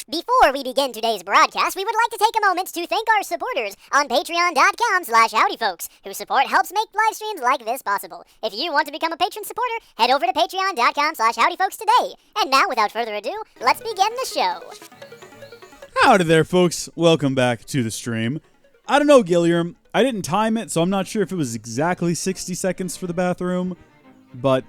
Before we begin today's broadcast, we would like to take a moment to thank our supporters on patreon.com/howdyfolks, whose support helps make live streams like this possible. If you want to become a patron supporter, head over to patreon.com/howdyfolks today. And now, without further ado, let's begin the show. Howdy there, folks. Welcome back to the stream. I don't know, Gilliam. I didn't time it, so I'm not sure if it was exactly 60 seconds for the bathroom, but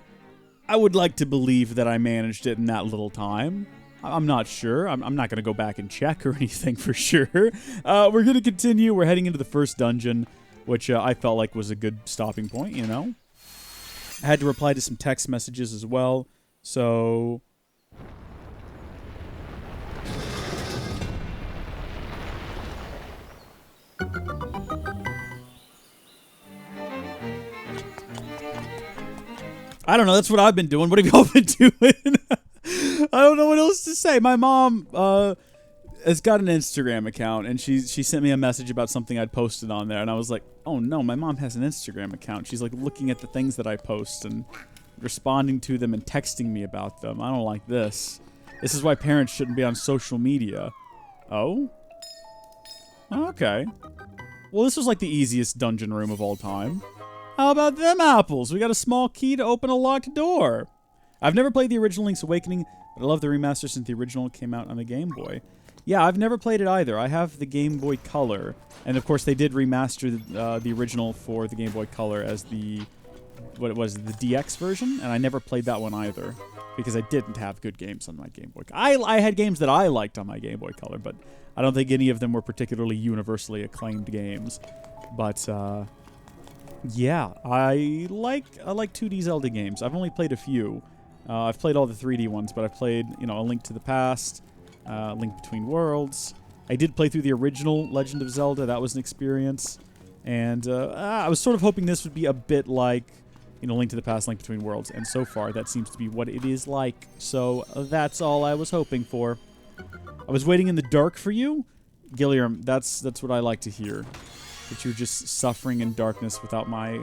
I would like to believe that I managed it in that little time. I'm not sure. I'm not going to go back and check or anything for sure. We're going to continue. We're heading into the first dungeon, which I felt like was a good stopping point, you know? I had to reply to some text messages as well, so... I don't know. That's what I've been doing. What have y'all been doing? I don't know what else to say. My mom has got an Instagram account, and she sent me a message about something I'd posted on there, and I was like, oh no, my mom has an Instagram account. She's like looking at the things that I post and responding to them and texting me about them. I don't like this. This is why parents shouldn't be on social media. Oh? Okay. Well, this was like the easiest dungeon room of all time. How about them apples? We got a small key to open a locked door. I've never played the original Link's Awakening, but I love the remaster since the original came out on the Game Boy. Yeah, I've never played it either. I have the Game Boy Color, and of course they did remaster the original for the Game Boy Color as the DX version, and I never played that one either because I didn't have good games on my Game Boy. I had games that I liked on my Game Boy Color, but I don't think any of them were particularly universally acclaimed games. But yeah, I like 2D Zelda games. I've only played a few. I've played all the 3D ones, but I've played, you know, A Link to the Past, Link Between Worlds. I did play through the original Legend of Zelda. That was an experience. And I was sort of hoping this would be a bit like, you know, Link to the Past, Link Between Worlds. And so far, that seems to be what it is like. So that's all I was hoping for. I was waiting in the dark for you? Gilliam, that's what I like to hear. That you're just suffering in darkness without my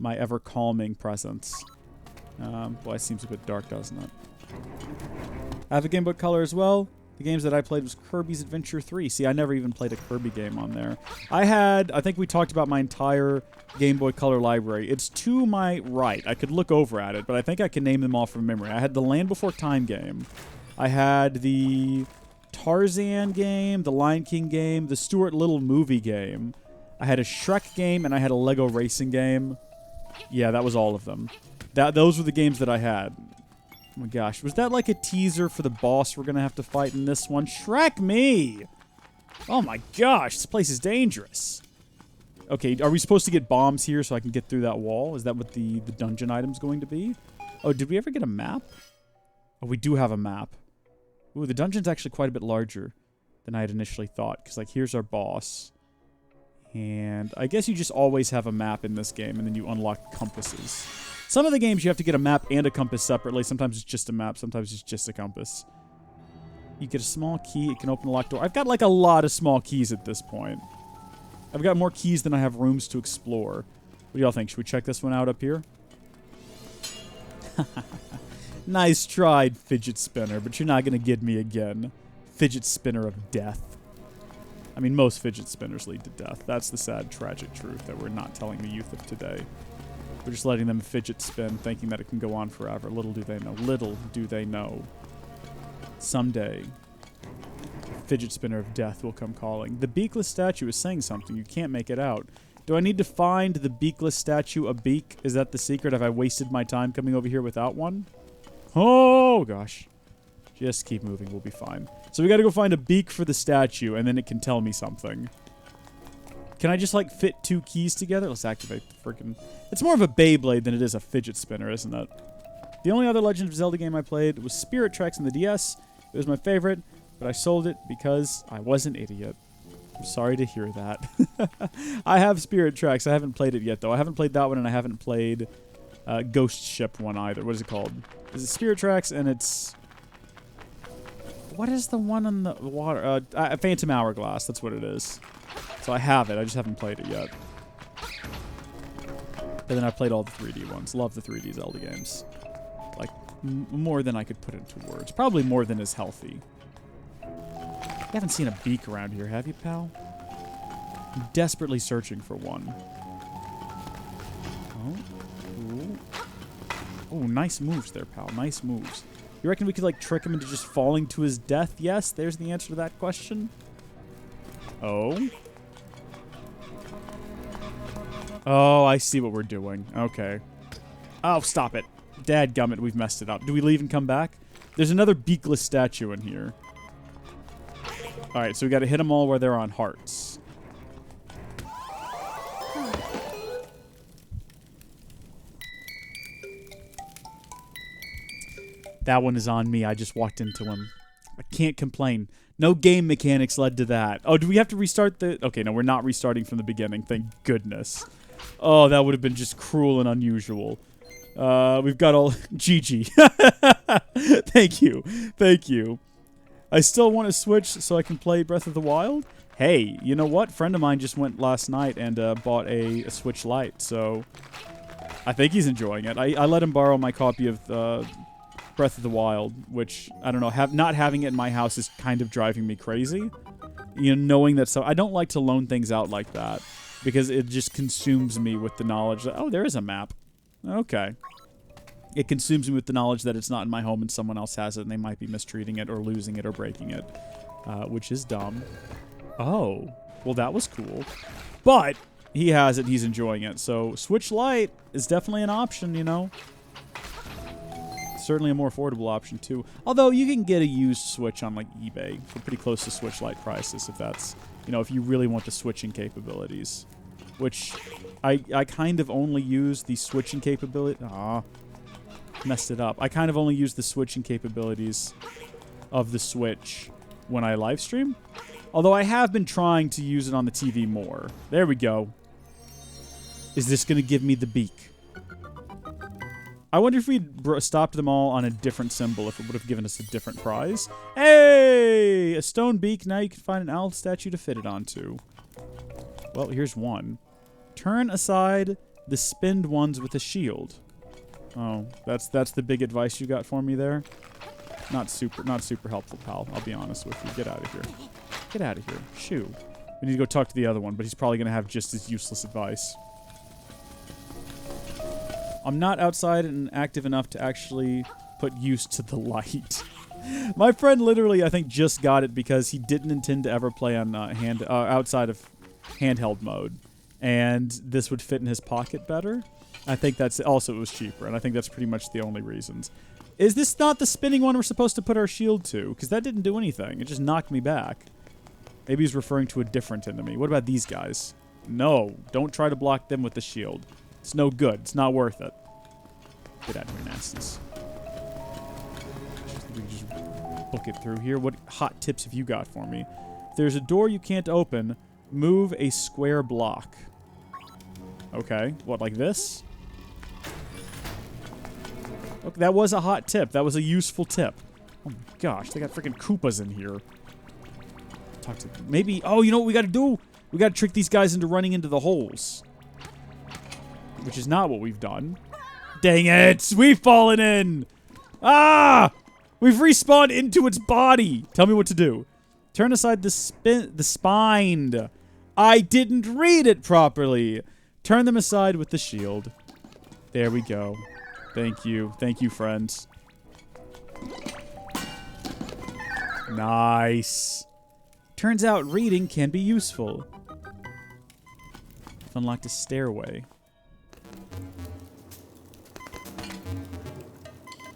ever-calming presence. Boy, it seems a bit dark, doesn't it? I have a Game Boy Color as well. The games that I played was Kirby's Adventure 3. See, I never even played a Kirby game on there. I think we talked about my entire Game Boy Color library. It's to my right. I could look over at it, but I think I can name them all from memory. I had the Land Before Time game. I had the Tarzan game, the Lion King game, the Stuart Little movie game. I had a Shrek game, and I had a Lego racing game. Yeah, that was all of them. Those were the games that I had. Oh my gosh. Was that like a teaser for the boss we're going to have to fight in this one? Shrek me! Oh my gosh, this place is dangerous. Okay, are we supposed to get bombs here so I can get through that wall? Is that what the dungeon item's going to be? Oh, did we ever get a map? Oh, we do have a map. Ooh, the dungeon's actually quite a bit larger than I had initially thought. Because, like, here's our boss. And I guess you just always have a map in this game, and then you unlock compasses. Some of the games you have to get a map and a compass separately. Sometimes it's just a map, sometimes it's just a compass. You get a small key, it can open a locked door. I've got like a lot of small keys at this point. I've got more keys than I have rooms to explore. What do y'all think? Should we check this one out up here? Nice try, fidget spinner, but you're not going to get me again. Fidget spinner of death. I mean, most fidget spinners lead to death. That's the sad, tragic truth that we're not telling the youth of today. We're just letting them fidget spin, thinking that it can go on forever. Little do they know. Little do they know. Someday, the fidget spinner of death will come calling. The beakless statue is saying something. You can't make it out. Do I need to find the beakless statue a beak? Is that the secret? Have I wasted my time coming over here without one? Oh, gosh. Just keep moving. We'll be fine. So we got to go find a beak for the statue, and then it can tell me something. Can I just, like, fit 2 keys together? Let's activate the freaking... It's more of a Beyblade than it is a fidget spinner, isn't it? The only other Legend of Zelda game I played was Spirit Tracks on the DS. It was my favorite, but I sold it because I was an idiot. I'm sorry to hear that. I have Spirit Tracks. I haven't played it yet, though. I haven't played that one, and I haven't played Ghost Ship one either. What is it called? Is it Spirit Tracks, and it's... What is the one on the water? Phantom Hourglass. That's what it is. So I have it. I just haven't played it yet. And then I played all the 3D ones. Love the 3D Zelda games. Like, more than I could put into words. Probably more than is healthy. You haven't seen a beak around here, have you, pal? I'm desperately searching for one. Oh. Ooh. Oh, nice moves there, pal. Nice moves. You reckon we could, like, trick him into just falling to his death? Yes, there's the answer to that question. Oh. Oh, I see what we're doing. Okay. Oh, stop it. Dadgummit, we've messed it up. Do we leave and come back? There's another beakless statue in here. Alright, so we gotta hit them all where they're on hearts. That one is on me. I just walked into him. I can't complain. No game mechanics led to that. Oh, do we have to restart the... Okay, no, we're not restarting from the beginning. Thank goodness. Oh, that would have been just cruel and unusual. We've got all... GG. Thank you. Thank you. I still want to switch so I can play Breath of the Wild. Hey, you know what? Friend of mine just went last night and bought a Switch Lite, so... I think he's enjoying it. I let him borrow my copy of... Breath of the Wild, which, I don't know, not having it in my house is kind of driving me crazy. You know, knowing that, so I don't like to loan things out like that, because it just consumes me with the knowledge that, oh, there is a map. Okay. It consumes me with the knowledge that it's not in my home and someone else has it, and they might be mistreating it, or losing it, or breaking it, which is dumb. Oh, well, that was cool. But, he has it, he's enjoying it, so Switch Lite is definitely an option, you know? Certainly a more affordable option too. Although you can get a used Switch on like eBay for pretty close to Switch Lite prices if that's, you know, if you really want the switching capabilities. Which I kind of only use the switching capability. Messed it up. I kind of only use the switching capabilities of the Switch when I live stream. Although I have been trying to use it on the TV more. There we go. Is this going to give me the beak? I wonder if we'd stopped them all on a different symbol, if it would have given us a different prize. Hey! A stone beak. Now you can find an owl statue to fit it onto. Well, here's one. Turn aside the spinned ones with a shield. Oh, that's the big advice you got for me there? Not super helpful, pal. I'll be honest with you. Get out of here. Get out of here. Shoo. We need to go talk to the other one, but he's probably going to have just as useless advice. I'm not outside and active enough to actually put use to the light. My friend literally, I think, just got it because he didn't intend to ever play on outside of handheld mode, and this would fit in his pocket better. I think that's also it was cheaper, and I think that's pretty much the only reasons. Is this not the spinning one we're supposed to put our shield to? Because that didn't do anything. It just knocked me back. Maybe he's referring to a different enemy. What about these guys? No, don't try to block them with the shield. It's no good. It's not worth it. Get out of here, nasties. We can just book it through here. What hot tips have you got for me? If there's a door you can't open, move a square block. Okay. What, like this? Okay, that was a hot tip. That was a useful tip. Oh my gosh, they got freaking Koopas in here. Talk to them. Maybe... Oh, you know what we gotta do? We gotta trick these guys into running into the holes. Which is not what we've done. Dang it! We've fallen in! Ah! We've respawned into its body! Tell me what to do. Turn aside the spine. I didn't read it properly. Turn them aside with the shield. There we go. Thank you. Thank you, friends. Nice. Turns out reading can be useful. I've unlocked a stairway.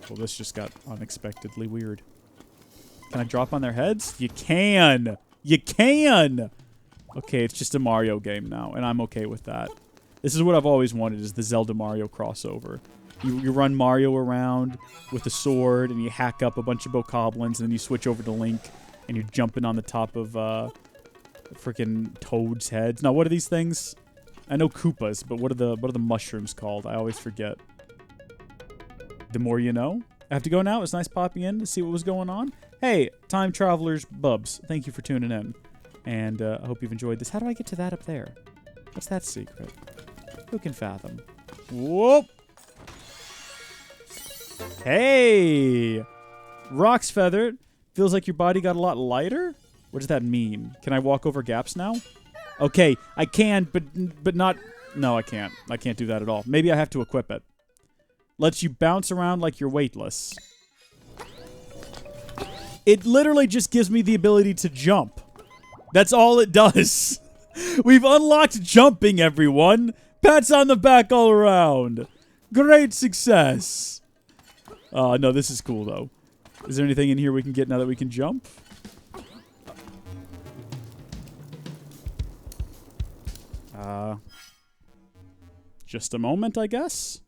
Well, this just got unexpectedly weird. Can I drop on their heads? You can! You can! Okay, it's just a Mario game now, and I'm okay with that. This is what I've always wanted, is the Zelda-Mario crossover. You run Mario around with a sword, and you hack up a bunch of bokoblins, and then you switch over to Link, and you're jumping on the top of freaking Toad's heads. Now, what are these things? I know Koopas, but what are the mushrooms called? I always forget. The more you know. I have to go now. It's nice popping in to see what was going on. Hey, time travelers, bubs. Thank you for tuning in. And I hope you've enjoyed this. How do I get to that up there? What's that secret? Who can fathom? Whoop! Hey! Rock's feathered. Feels like your body got a lot lighter? What does that mean? Can I walk over gaps now? Okay, I can, but not... No, I can't. I can't do that at all. Maybe I have to equip it. Lets you bounce around like you're weightless. It literally just gives me the ability to jump. That's all it does. We've unlocked jumping, everyone. Pats on the back all around. Great success. No, this is cool, though. Is there anything in here we can get now that we can jump? Just a moment, I guess.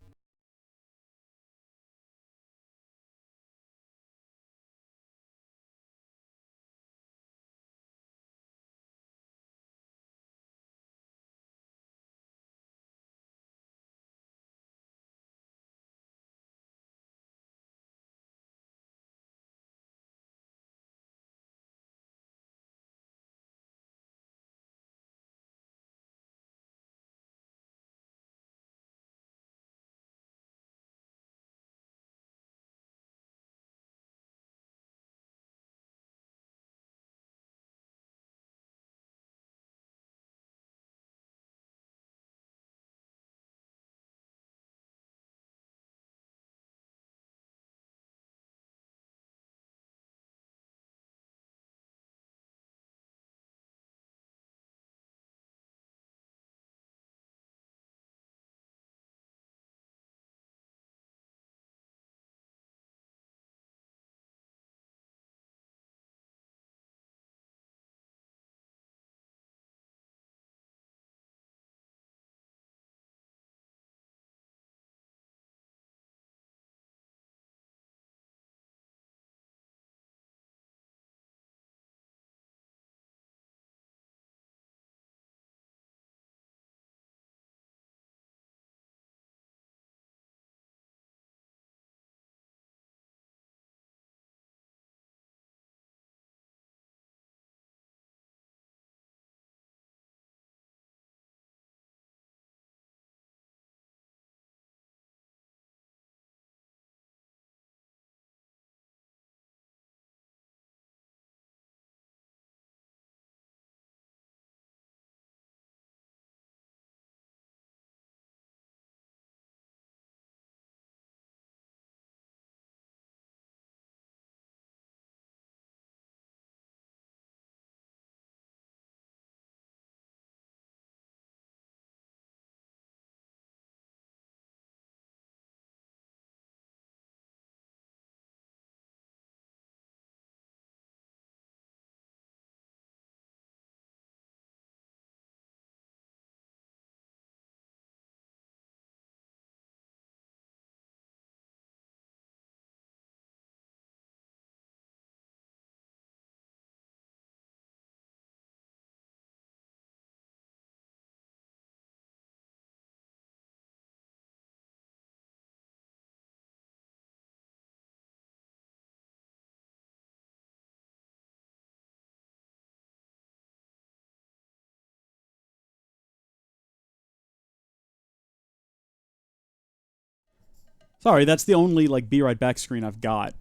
Sorry, that's the only, like, be right back screen I've got.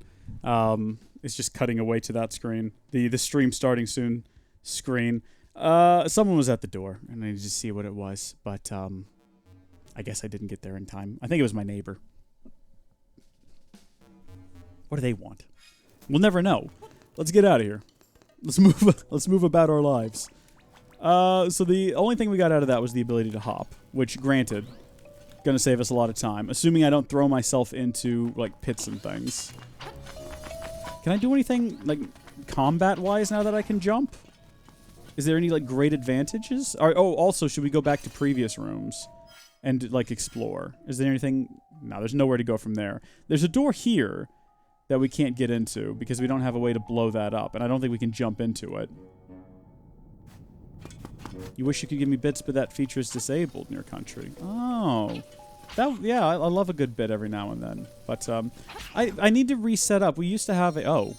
It's just cutting away to that screen. The stream starting soon screen. Someone was at the door, and I needed to see what it was. But, I guess I didn't get there in time. I think it was my neighbor. What do they want? We'll never know. Let's get out of here. Let's move about our lives. So the only thing we got out of that was the ability to hop, which, granted, gonna save us a lot of time, assuming I don't throw myself into, like, pits and things. Can I do anything, like, combat-wise now that I can jump? Is there any, like, great advantages? Oh, also, should we go back to previous rooms and, like, explore? Is there anything? No, there's nowhere to go from there. There's a door here that we can't get into because we don't have a way to blow that up, and I don't think we can jump into it. You wish you could give me bits, but that feature is disabled in your country. Oh. Yeah, I love a good bit every now and then. But, I need to reset up. We used to have a... Oh.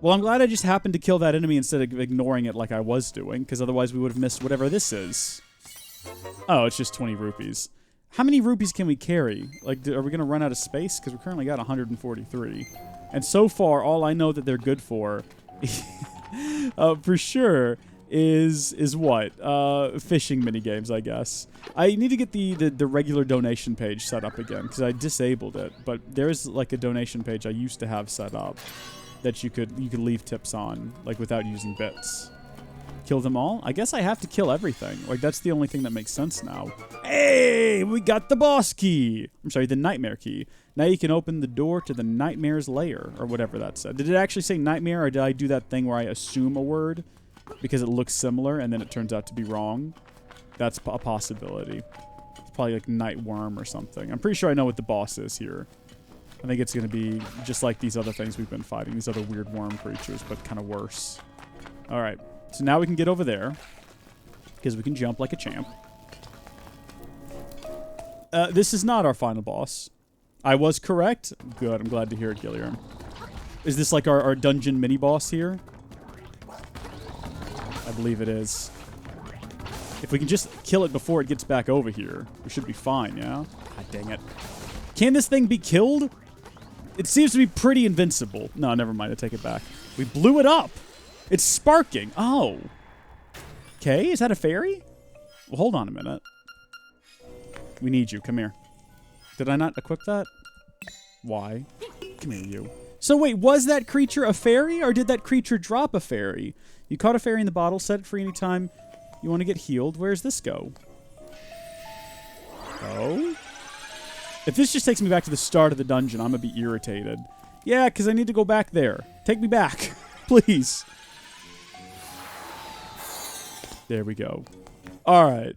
Well, I'm glad I just happened to kill that enemy instead of ignoring it like I was doing, because otherwise we would have missed whatever this is. Oh, it's just 20 rupees. How many rupees can we carry? Like, are we going to run out of space? Because we currently got 143. And so far, all I know that they're good for for sure, is what? Fishing minigames, I guess. I need to get the regular donation page set up again, because I disabled it. But there's like a donation page I used to have set up that you could leave tips on, like without using bits. Kill them all? I guess I have to kill everything. Like, that's the only thing that makes sense now. Hey, we got the boss key. I'm sorry, the nightmare key. Now you can open the door to the nightmare's lair, or whatever that said. Did it actually say nightmare, or did I do that thing where I assume a word because it looks similar and then it turns out to be wrong? That's a possibility. It's probably like night worm or something. I'm pretty sure I know what the boss is here. I think it's going to be just like these other things we've been fighting, these other weird worm creatures, but kind of worse. All right. So now we can get over there, because we can jump like a champ. This is not our final boss. I was correct. Good, I'm glad to hear it, Gilliam. Is this like our dungeon mini-boss here? I believe it is. If we can just kill it before it gets back over here, we should be fine, yeah? God dang it. Can this thing be killed? It seems to be pretty invincible. No, never mind, I take it back. We blew it up! It's sparking. Oh. Okay, is that a fairy? Well, hold on a minute. We need you. Come here. Did I not equip that? Why? Come here, you. So wait, was that creature a fairy, or did that creature drop a fairy? You caught a fairy in the bottle, set it free anytime you want to get healed. Where's this go? Oh? If this just takes me back to the start of the dungeon, I'm going to be irritated. Yeah, because I need to go back there. Take me back. Please. There we go. All right.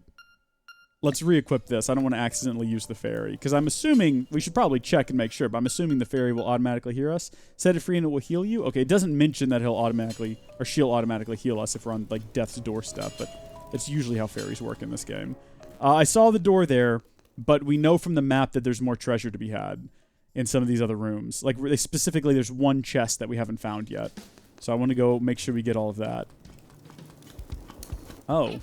Let's re-equip this. I don't want to accidentally use the fairy, because I'm assuming, we should probably check and make sure, but I'm assuming the fairy will automatically hear us. Set it free and it will heal you. Okay, it doesn't mention that he'll automatically, or she'll automatically heal us if we're on, like, death's doorstep, but it's usually how fairies work in this game. I saw the door there, but we know from the map that there's more treasure to be had in some of these other rooms. Like, specifically, there's one chest that we haven't found yet. So I want to go make sure we get all of that. Oh.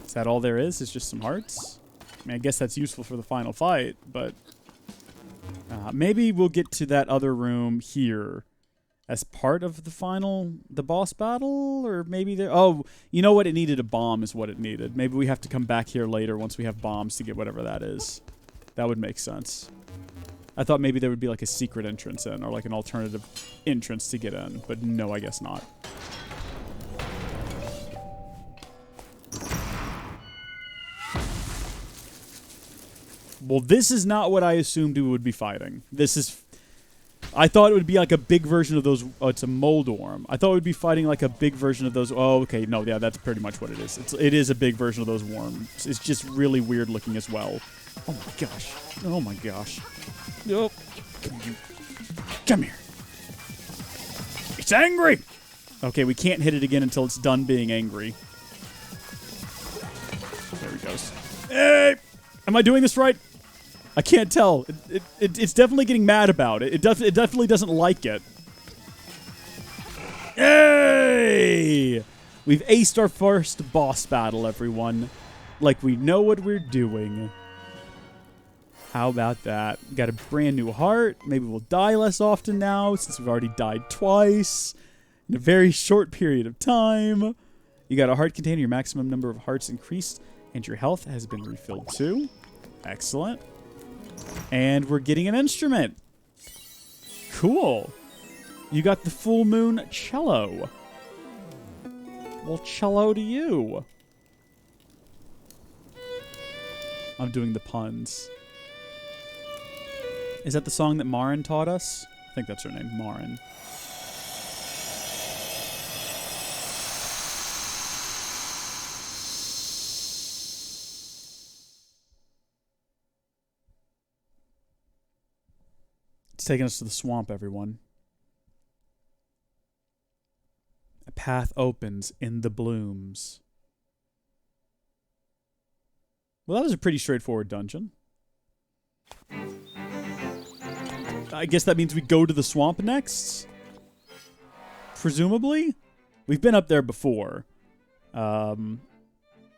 Is that all there is? It's just some hearts? I mean, I guess that's useful for the final fight, but... maybe we'll get to that other room here as part of the boss battle? Or maybe there... Oh, you know what? It needed a bomb is what it needed. Maybe we have to come back here later once we have bombs to get whatever that is. That would make sense. I thought maybe there would be like a secret entrance in, or like an alternative entrance to get in, but no, I guess not. Well, this is not what I assumed we would be fighting. This is... I thought it would be like a big version of those... Oh, it's a Moldorm. I thought we'd be fighting like a big version of those... Oh, okay. No, yeah, that's pretty much what it is. It is a big version of those worms. It's just really weird looking as well. Oh my gosh. Oh my gosh. Oh, come here. It's angry! Okay, we can't hit it again until it's done being angry. There it goes. Hey! Am I doing this right? I can't tell. It's definitely getting mad about it. It definitely doesn't like it. Yay! We've aced our first boss battle, everyone. Like we know what we're doing. How about that? Got a brand new heart. Maybe we'll die less often now, since we've already died twice in a very short period of time. You got a heart container. Your maximum number of hearts increased, and your health has been refilled too. Excellent. And we're getting an instrument. Cool. You got the full moon cello. Well, cello to you. I'm doing the puns. Is that the song that Marin taught us? I think that's her name, Marin. It's taking us to the swamp, everyone. A path opens in the blooms. Well, that was a pretty straightforward dungeon. I guess that means we go to the swamp next? Presumably? We've been up there before. I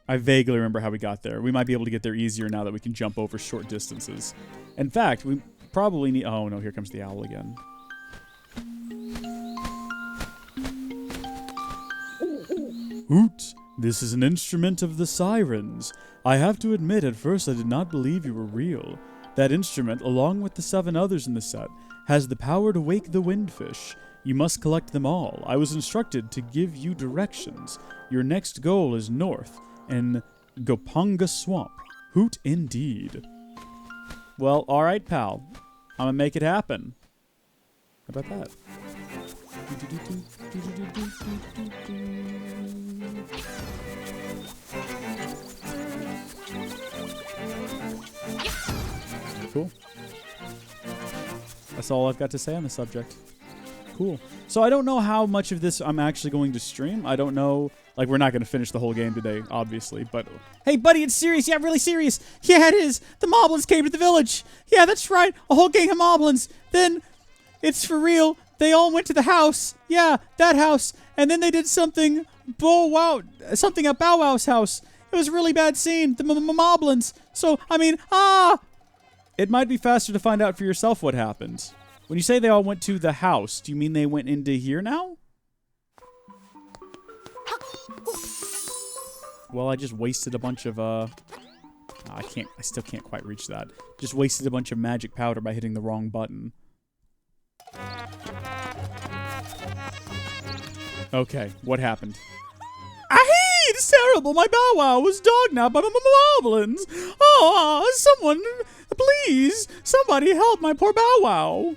vaguely remember how we got there. We might be able to get there easier now that we can jump over short distances. In fact, we probably need... Oh, no, here comes the owl again. Hoot! This is an instrument of the sirens. I have to admit, at first I did not believe you were real. That instrument, along with the 7 others in the set, has the power to wake the windfish. You must collect them all. I was instructed to give you directions. Your next goal is north, in Gopunga Swamp. Hoot indeed. Well, alright, pal. I'm gonna make it happen. How about that? Cool. That's all I've got to say on the subject. Cool. So I don't know how much of this I'm actually going to stream. I don't know. Like, we're not going to finish the whole game today, obviously. But, hey, buddy, it's serious. Yeah, really serious. Yeah, it is. The Moblins came to the village. Yeah, that's right. A whole gang of Moblins. Then, it's for real. They all went to the house. Yeah, that house. And then they did something. Something at Bow Wow's house. It was a really bad scene. The Moblins. So, I mean, It might be faster to find out for yourself what happened. When you say they all went to the house, do you mean they went into here now? Well, I just wasted a bunch of, I still can't quite reach that. Just wasted a bunch of magic powder by hitting the wrong button. Okay, what happened? It's terrible. My Bow Wow was dognapped by Moblins. Oh, someone, please, somebody help my poor Bow Wow.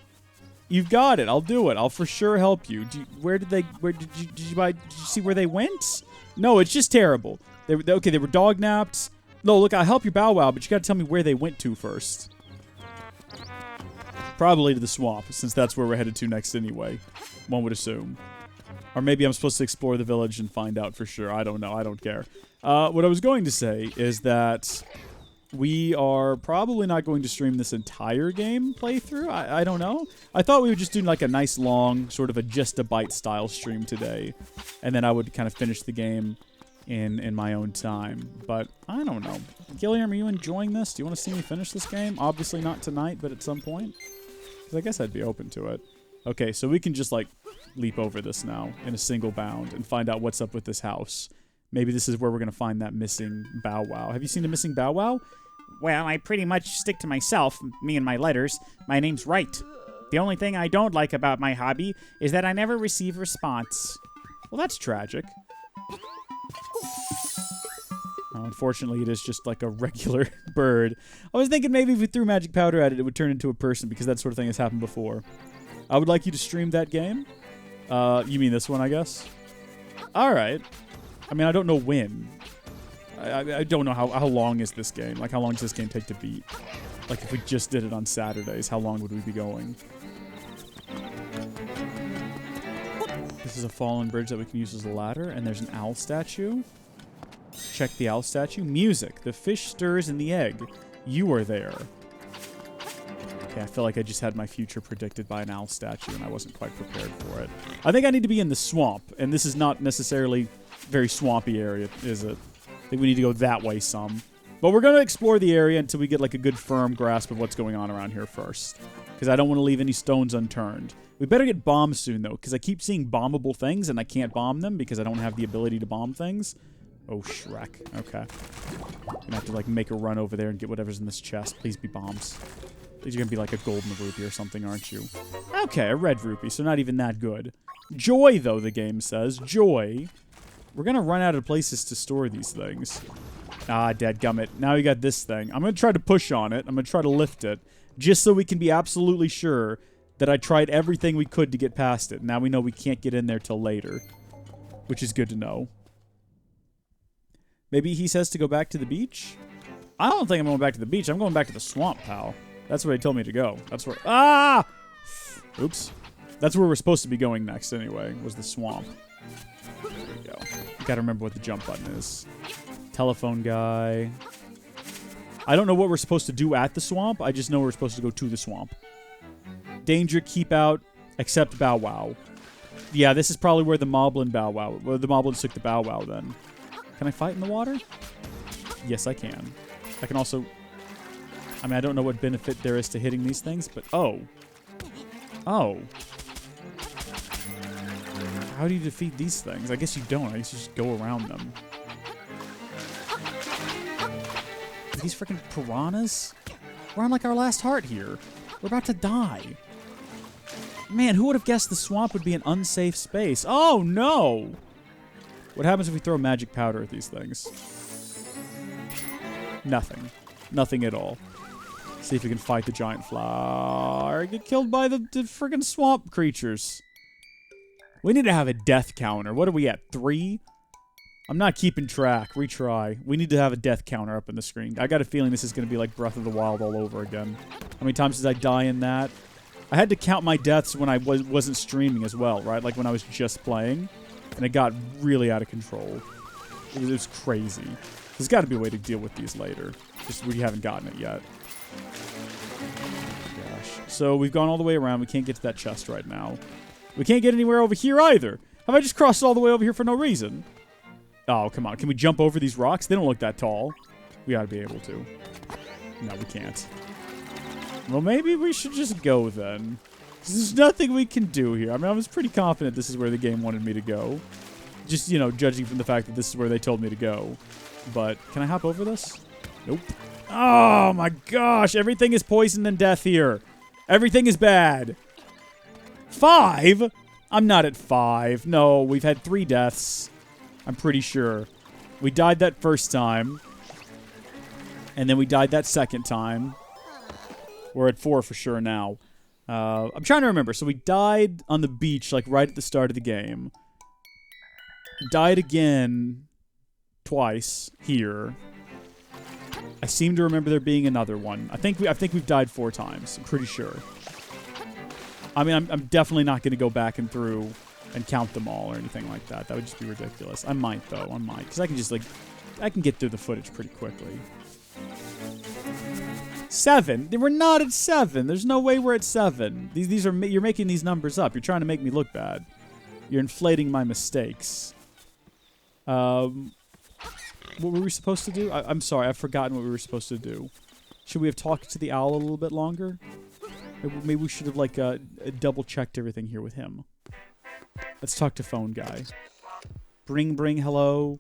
You've got it. I'll do it. I'll for sure help you. Where did you see where they went? No, it's just terrible. They were dognapped. No, look, I'll help your Bow Wow, but you got to tell me where they went to first. Probably to the swamp, since that's where we're headed to next anyway. One would assume. Or maybe I'm supposed to explore the village and find out for sure. I don't know. I don't care. What I was going to say is that we are probably not going to stream this entire game playthrough. I don't know. I thought we would just do like a nice long, sort of a just a bite style stream today. And then I would kind of finish the game in my own time. But I don't know. Gilliam, are you enjoying this? Do you want to see me finish this game? Obviously not tonight, but at some point. Because I guess I'd be open to it. Okay, so we can just like leap over this now in a single bound and find out what's up with this house. Maybe this is where we're going to find that missing Bow Wow. Have you seen the missing Bow Wow? Well, I pretty much stick to myself, me and my letters. My name's Wright. The only thing I don't like about my hobby is that I never receive response. Well, that's tragic. Unfortunately, it is just like a regular bird. I was thinking maybe if we threw magic powder at it, it would turn into a person because that sort of thing has happened before. I would like you to stream that game. You mean this one, I guess? Alright. I mean, I don't know when. I don't know how long is this game. Like, how long does this game take to beat? Like, if we just did it on Saturdays, how long would we be going? This is a fallen bridge that we can use as a ladder, and there's an owl statue. Check the owl statue. Music. The fish stirs in the egg. You are there. Okay, I feel like I just had my future predicted by an owl statue, and I wasn't quite prepared for it. I think I need to be in the swamp, and this is not necessarily very swampy area, is it? I think we need to go that way some. But we're going to explore the area until we get like a good firm grasp of what's going on around here first. Because I don't want to leave any stones unturned. We better get bombs soon, though, because I keep seeing bombable things, and I can't bomb them because I don't have the ability to bomb things. Oh, Shrek. Okay. I'm going to have to like make a run over there and get whatever's in this chest. Please be bombs. You're going to be like a golden rupee or something, aren't you? Okay, a red rupee, so not even that good. Joy, though, the game says. Joy. We're going to run out of places to store these things. Ah, dadgummit. Now we got this thing. I'm going to try to push on it. I'm going to try to lift it. Just so we can be absolutely sure that I tried everything we could to get past it. Now we know we can't get in there till later. Which is good to know. Maybe he says to go back to the beach? I don't think I'm going back to the beach. I'm going back to the swamp, pal. That's where he told me to go. That's where... Ah! Oops. That's where we're supposed to be going next, anyway, was the swamp. There we go. Gotta remember what the jump button is. Telephone guy. I don't know what we're supposed to do at the swamp. I just know we're supposed to go to the swamp. Danger, keep out, except Bow Wow. Yeah, this is probably where the Moblin Bow Wow... Where the Moblins took the Bow Wow, then. Can I fight in the water? Yes, I can. I can also... I mean, I don't know what benefit there is to hitting these things, but... Oh. Oh. How do you defeat these things? I guess you don't. I guess you just go around them. Are these freaking piranhas? We're on like our last heart here. We're about to die. Man, who would have guessed the swamp would be an unsafe space? Oh, no! What happens if we throw magic powder at these things? Nothing. Nothing at all. See if we can fight the giant flower. Get killed by the friggin' swamp creatures. We need to have a death counter. What are we at? 3? I'm not keeping track. Retry. We need to have a death counter up in the screen. I got a feeling this is going to be like Breath of the Wild all over again. How many times did I die in that? I had to count my deaths when I wasn't streaming as well, right? Like when I was just playing. And it got really out of control. It was crazy. There's got to be a way to deal with these later. Just we haven't gotten it yet. Oh, gosh. So we've gone all the way around. We can't get to that chest right now. We can't get anywhere over here either. Have I just crossed all the way over here for no reason? Oh, come on. Can we jump over these rocks? They don't look that tall. We ought to be able to. No, we can't. Well, maybe we should just go then. There's nothing we can do here. I mean, I was pretty confident this is where the game wanted me to go. Just, you know, judging from the fact that this is where they told me to go. But can I hop over this? Nope. Oh, my gosh. Everything is poison and death here. Everything is bad. 5? I'm not at 5. No, we've had 3 deaths. I'm pretty sure. We died that first time. And then we died that second time. We're at 4 for sure now. I'm trying to remember. So we died on the beach, like right at the start of the game. Died again twice here. I seem to remember there being another one. I think we've died 4 times. I'm pretty sure. I mean, I'm definitely not going to go back and through and count them all or anything like that. That would just be ridiculous. I might, though. I might. Because I can just, like, I can get through the footage pretty quickly. 7. We're not at 7. There's no way we're at 7. These are you're making these numbers up. You're trying to make me look bad. You're inflating my mistakes. What were we supposed to do? I'm sorry. I've forgotten what we were supposed to do. Should we have talked to the owl a little bit longer? Maybe we should have, like, double-checked everything here with him. Let's talk to phone guy. Bring, hello.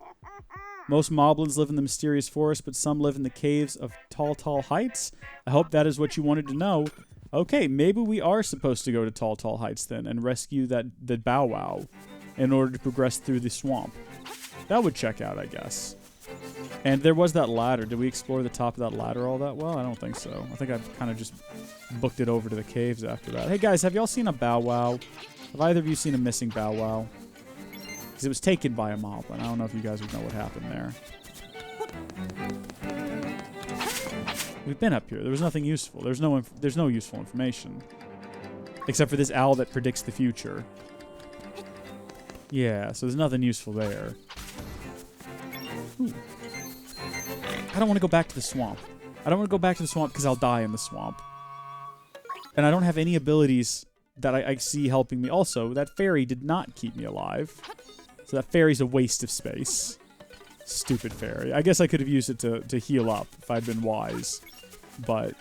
Most moblins live in the mysterious forest, but some live in the caves of Tall Heights. I hope that is what you wanted to know. Okay, maybe we are supposed to go to Tall Heights then and rescue the Bow Wow in order to progress through the swamp. That would check out, I guess. And there was that ladder. Did we explore the top of that ladder all that well? I don't think so. I think I've kind of just booked it over to the caves after that. Hey, guys, have y'all seen a Bow Wow? Have either of you seen a missing Bow Wow? Because it was taken by a Moblin. I don't know if you guys would know what happened there. We've been up here. There was nothing useful. There's no useful information. Except for this owl that predicts the future. Yeah, so there's nothing useful there. Ooh. I don't want to go back to the swamp. I don't want to go back to the swamp because I'll die in the swamp. And I don't have any abilities that I see helping me. Also, that fairy did not keep me alive. So that fairy's a waste of space. Stupid fairy. I guess I could have used it to heal up if I'd been wise. But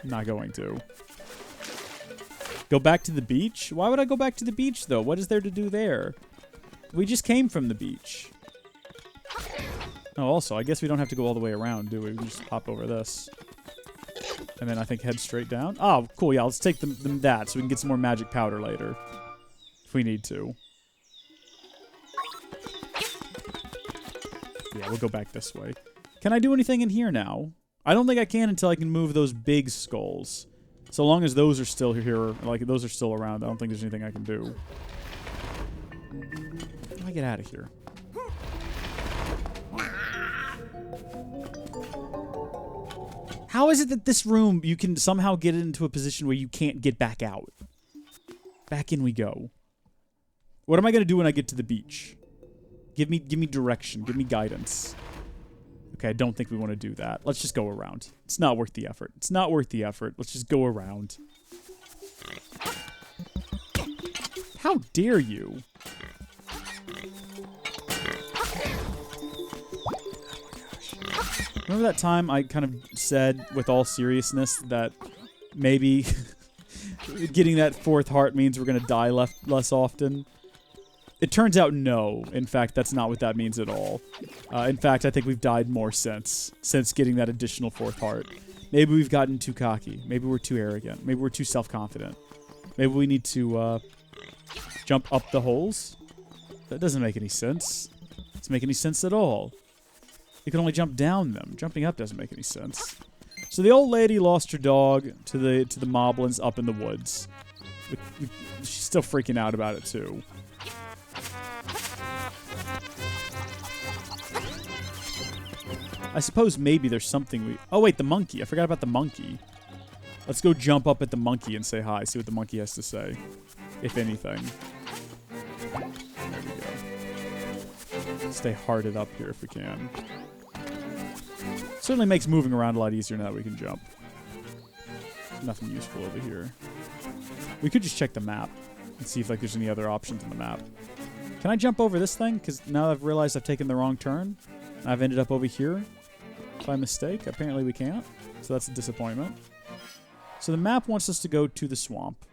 I'm not going to. Go back to the beach? Why would I go back to the beach, though? What is there to do there? We just came from the beach. Oh, also, I guess we don't have to go all the way around, do we? We can just hop over this. And then I think head straight down. Oh, cool. Yeah, let's take that so we can get some more magic powder later. If we need to. Yeah, we'll go back this way. Can I do anything in here now? I don't think I can until I can move those big skulls. So long as those are still here, like those are still around, I don't think there's anything I can do. How do I get out of here? How is it that this room, you can somehow get it into a position where you can't get back out? Back in we go. What am I going to do when I get to the beach? Give me direction. Give me guidance. Okay, I don't think we want to do that. Let's just go around. It's not worth the effort. It's not worth the effort. Let's just go around. How dare you? Remember that time I kind of said, with all seriousness, that maybe getting that 4th heart means we're going to die less often? It turns out no. In fact, that's not what that means at all. In fact, I think we've died more since getting that additional 4th heart. Maybe we've gotten too cocky. Maybe we're too arrogant. Maybe we're too self-confident. Maybe we need to jump up the holes. That doesn't make any sense. It doesn't make any sense at all. You can only jump down them. Jumping up doesn't make any sense. So the old lady lost her dog to the Moblins up in the woods. She's still freaking out about it too. I suppose maybe there's something we... Oh, wait, the monkey. I forgot about the monkey. Let's go jump up at the monkey and say hi. See what the monkey has to say. If anything. There we go. Stay hearted up here if we can. Certainly makes moving around a lot easier now that we can jump. There's nothing useful over here. We could just check the map and see if there's any other options on the map. Can I jump over this thing? Because now I've realized I've taken the wrong turn. I've ended up over here by mistake. Apparently we can't. So that's a disappointment. So the map wants us to go to the swamp.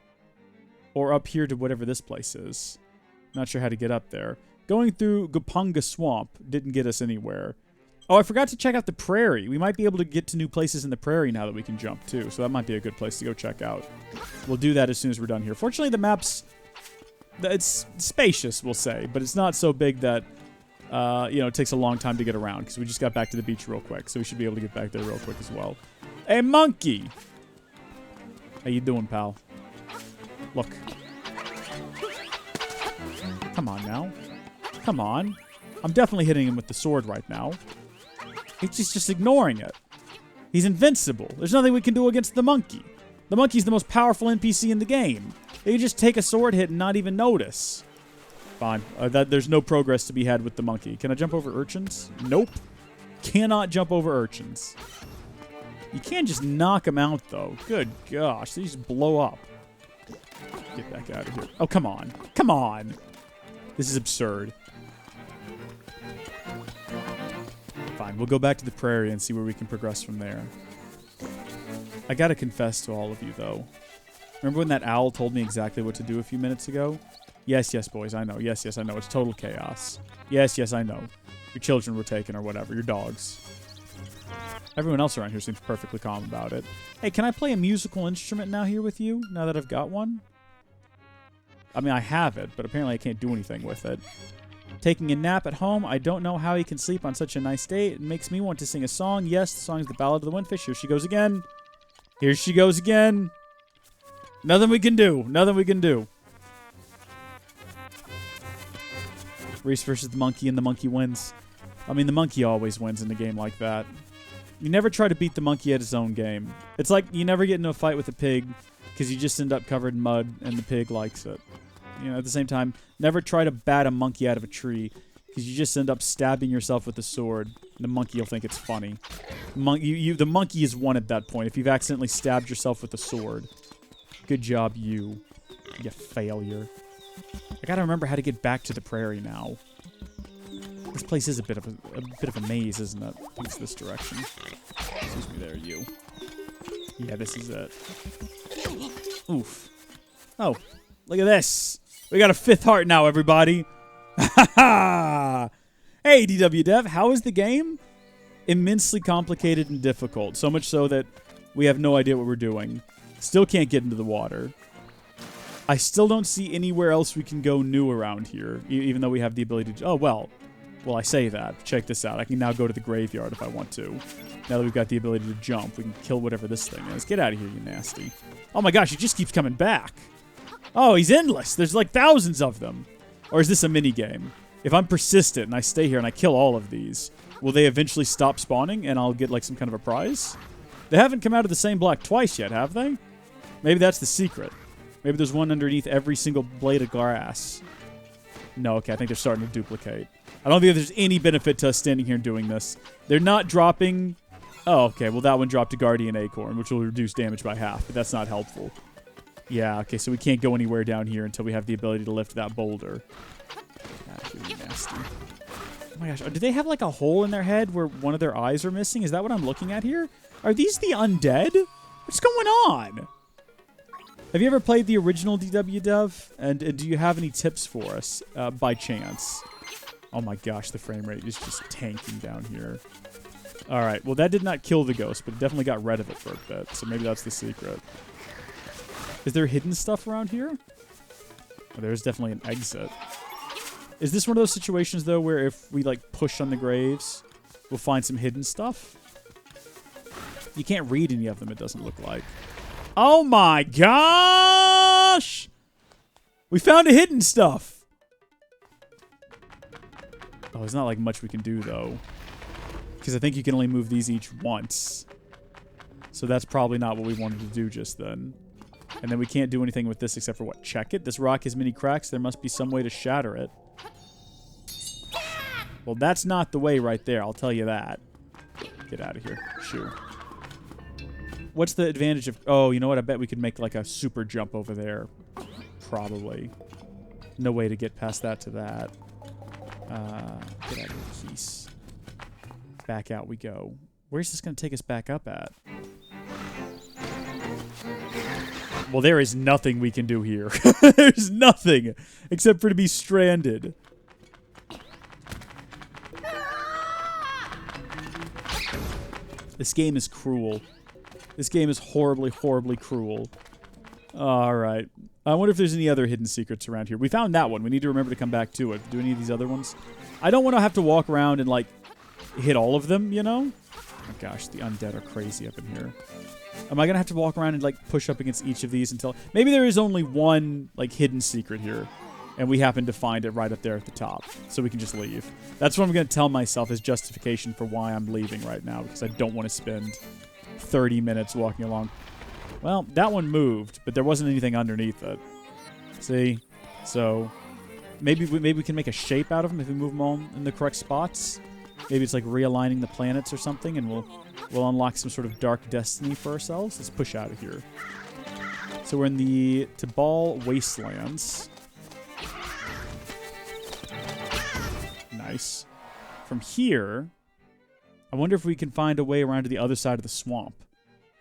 Or up here to whatever this place is. Not sure how to get up there. Going through Gupunga Swamp didn't get us anywhere. Oh, I forgot to check out the prairie. We might be able to get to new places in the prairie now that we can jump too. So that might be a good place to go check out. We'll do that as soon as we're done here. Fortunately, the map's... It's spacious, we'll say. But it's not so big that... it takes a long time to get around because we just got back to the beach real quick, so we should be able to get back there real quick as well. Hey, monkey! How you doing, pal? Look. Come on now. Come on. I'm definitely hitting him with the sword right now. He's just ignoring it. He's invincible. There's nothing we can do against the monkey. The monkey's the most powerful NPC in the game. They can just take a sword hit and not even notice. Fine. There's no progress to be had with the monkey. Can I jump over urchins? Nope. Cannot jump over urchins. You can't just knock them out, though. Good gosh. They just blow up. Get back out of here. Oh, come on. Come on. This is absurd. Fine. We'll go back to the prairie and see where we can progress from there. I gotta confess to all of you, though. Remember when that owl told me exactly what to do a few minutes ago? Yes, yes, boys, I know. Yes, yes, I know. It's total chaos. Yes, yes, I know. Your children were taken or whatever. Your dogs. Everyone else around here seems perfectly calm about it. Hey, can I play a musical instrument now here with you, now that I've got one? I mean, I have it, but apparently I can't do anything with it. Taking a nap at home. I don't know how he can sleep on such a nice day. It makes me want to sing a song. Yes, the song is The Ballad of the Windfish. Here she goes again. Here she goes again. Nothing we can do. Nothing we can do. Race versus the monkey, and the monkey wins. I mean, the monkey always wins in a game like that. You never try to beat the monkey at his own game. It's like you never get into a fight with a pig because you just end up covered in mud and the pig likes it. You know, at the same time, never try to bat a monkey out of a tree because you just end up stabbing yourself with a sword. And the monkey will think it's funny. The monkey is won at that point if you've accidentally stabbed yourself with a sword. Good job, you failure. I gotta remember how to get back to the prairie now. This place is a bit of a maze, isn't it? I think it's this direction. Excuse me there, you. Yeah, this is it. Oof. Oh, look at this. We got a 5th heart now, everybody. Ha ha! Hey, DW Dev, how is the game? Immensely complicated and difficult. So much so that we have no idea what we're doing. Still can't get into the water. I still don't see anywhere else we can go new around here, even though we have the ability to... Oh, well, I say that. Check this out. I can now go to the graveyard if I want to. Now that we've got the ability to jump, we can kill whatever this thing is. Get out of here, you nasty. Oh my gosh, he just keeps coming back. Oh, he's endless. There's like thousands of them. Or is this a mini game? If I'm persistent and I stay here and I kill all of these, will they eventually stop spawning and I'll get like some kind of a prize? They haven't come out of the same block twice yet, have they? Maybe that's the secret. Maybe there's one underneath every single blade of grass. No, okay, I think they're starting to duplicate. I don't think there's any benefit to us standing here and doing this. They're not dropping... Oh, okay, well that one dropped a Guardian Acorn, which will reduce damage by half, but that's not helpful. Yeah, okay, so we can't go anywhere down here until we have the ability to lift that boulder. That's really nasty. Oh my gosh, do they have like a hole in their head where one of their eyes are missing? Is that what I'm looking at here? Are these the undead? What's going on? Have you ever played the original DW Dev? And do you have any tips for us by chance? Oh my gosh, the frame rate is just tanking down here. All right, well, that did not kill the ghost, but it definitely got rid of it for a bit, so maybe that's the secret. Is there hidden stuff around here? Oh, there's definitely an exit. Is this one of those situations, though, where if we, like, push on the graves, we'll find some hidden stuff? You can't read any of them, it doesn't look like. Oh my gosh! We found a hidden stuff! Oh, there's not, like, much we can do, though. Because I think you can only move these each once. So that's probably not what we wanted to do just then. And then we can't do anything with this except for what? Check it? This rock has many cracks. There must be some way to shatter it. Well, that's not the way right there. I'll tell you that. Get out of here. Shoo. What's the advantage of... Oh, you know what? I bet we could make like a super jump over there. Probably. No way to get past that to that. Get out of here, Keese. Back out we go. Where's this going to take us back up at? Well, there is nothing we can do here. There's nothing except for to be stranded. This game is cruel. This game is horribly, horribly cruel. Alright. I wonder if there's any other hidden secrets around here. We found that one. We need to remember to come back to it. Do any of these other ones? I don't want to have to walk around and, like, hit all of them, you know? Oh my gosh, the undead are crazy up in here. Am I going to have to walk around and, like, push up against each of these until... Maybe there is only one, like, hidden secret here. And we happen to find it right up there at the top. So we can just leave. That's what I'm going to tell myself as justification for why I'm leaving right now. Because I don't want to spend 30 minutes walking along. Well, that one moved, but there wasn't anything underneath it. See? So, maybe we can make a shape out of them if we move them all in the correct spots. Maybe it's like realigning the planets or something, and we'll unlock some sort of dark destiny for ourselves. Let's push out of here. So we're in the Tabal Wastelands. Nice. From here, I wonder if we can find a way around to the other side of the swamp.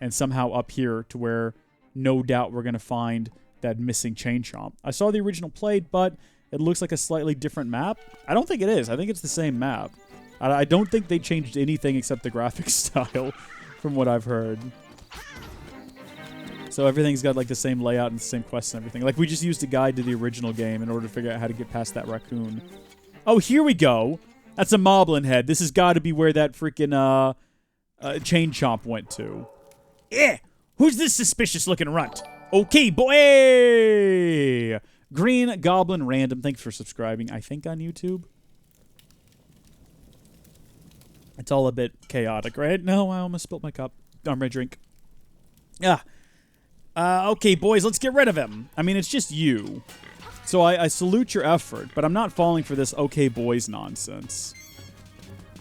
And somehow up here to where no doubt we're going to find that missing Chain Chomp. I saw the original played, but it looks like a slightly different map. I don't think it is. I think it's the same map. I don't think they changed anything except the graphic style from what I've heard. So everything's got like the same layout and the same quests and everything. Like we just used a guide to the original game in order to figure out how to get past that raccoon. Oh, here we go. That's a Moblin head. This has got to be where that freaking Chain Chomp went to. Eh! Who's this suspicious-looking runt? Okay, boy! Green Goblin Random, thanks for subscribing, I think on YouTube. It's all a bit chaotic, right? No, I almost spilled my cup. My drink. Yeah. Okay, boys, let's get rid of him. I mean, it's just you. So I salute your effort, but I'm not falling for this okay, boys nonsense.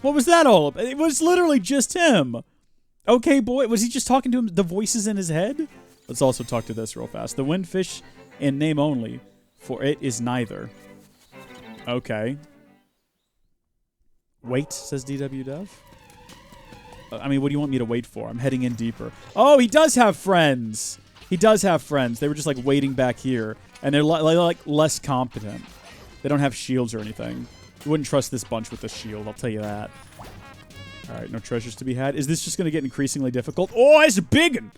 What was that all about? It was literally just him. Okay, boy. Was he just talking to him? The voices in his head? Let's also talk to this real fast. The windfish in name only, for it is neither. Okay. Wait, says DW Dev. I mean, what do you want me to wait for? I'm heading in deeper. Oh, he does have friends. He does have friends. They were just, like, waiting back here. And they're, like, less competent. They don't have shields or anything. You wouldn't trust this bunch with a shield, I'll tell you that. Alright, no treasures to be had. Is this just going to get increasingly difficult? Oh, it's a big one!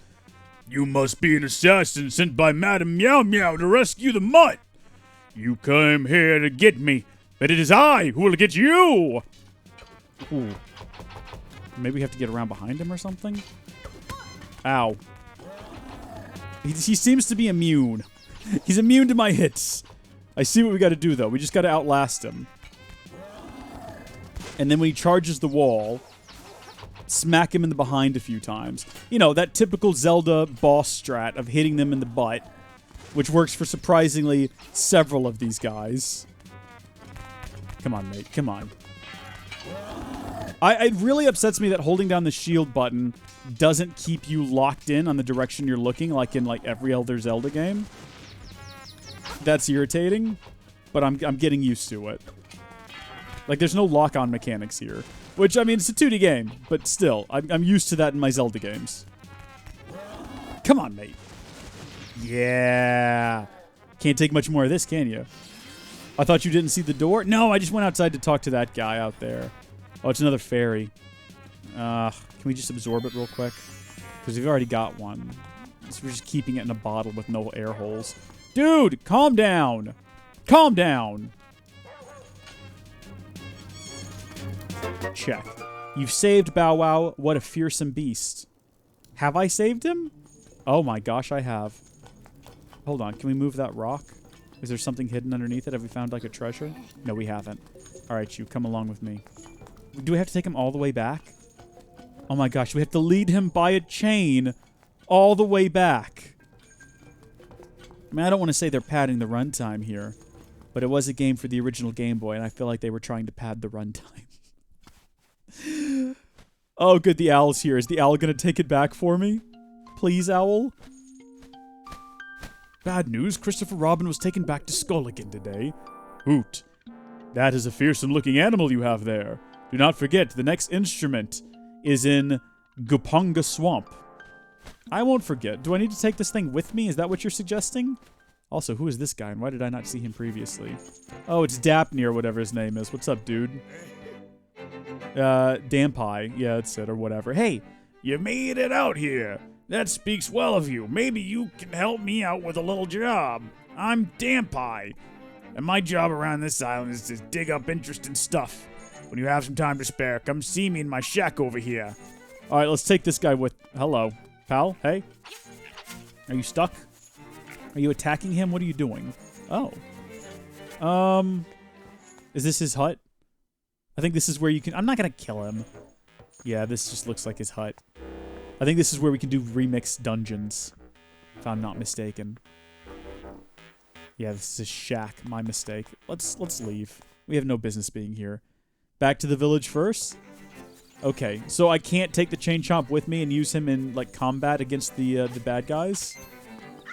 You must be an assassin sent by Madame Meow Meow to rescue the mutt. You came here to get me, but it is I who will get you! Ooh. Maybe we have to get around behind him or something? Ow. He seems to be immune. He's immune to my hits. I see what we got to do, though. We just got to outlast him. And then when he charges the wall, smack him in the behind a few times. You know, that typical Zelda boss strat of hitting them in the butt, which works for surprisingly several of these guys. Come on, mate. Come on. It really upsets me that holding down the shield button doesn't keep you locked in on the direction you're looking, like in like every other Zelda game. That's irritating, but I'm getting used to it. Like, there's no lock-on mechanics here. Which, I mean, it's a 2D game, but still, I'm used to that in my Zelda games. Come on, mate. Yeah. Can't take much more of this, can you? I thought you didn't see the door. No, I just went outside to talk to that guy out there. Oh, it's another fairy. Can we just absorb it real quick? Because we've already got one. So we're just keeping it in a bottle with no air holes. Dude, calm down. Calm down. Check. You've saved Bow Wow. What a fearsome beast. Have I saved him? Oh my gosh, I have. Hold on. Can we move that rock? Is there something hidden underneath it? Have we found like a treasure? No, we haven't. All right, you come along with me. Do we have to take him all the way back? Oh my gosh, we have to lead him by a chain all the way back. I mean, I don't want to say they're padding the runtime here, but it was a game for the original Game Boy, and I feel like they were trying to pad the runtime. Oh, good, the owl's here. Is the owl going to take it back for me? Please, owl? Bad news, Christopher Robin was taken back to Skulligan today. Hoot. That is a fearsome-looking animal you have there. Do not forget, the next instrument is in Gupunga Swamp. I won't forget. Do I need to take this thing with me? Is that what you're suggesting? Also, who is this guy, and why did I not see him previously? Oh, it's Daphne or whatever his name is. What's up, dude? Dampi. Yeah, that's it, or whatever. Hey, You made it out here. That speaks well of you. Maybe you can help me out with a little job. I'm Dampi, and my job around this island is to dig up interesting stuff. When you have some time to spare, come see me in my shack over here. all right, let's take this guy with... Hello. Pal? Hey? Are you stuck? Are you attacking him? What are you doing? Oh. Is this his hut? I think this is where you can... I'm not going to kill him. Yeah, this just looks like his hut. I think this is where we can do remix dungeons, if I'm not mistaken. Yeah, this is his shack. My mistake. Let's leave. We have no business being here. Back to the village first? Okay, so I can't take the Chain Chomp with me and use him in, like, combat against the bad guys?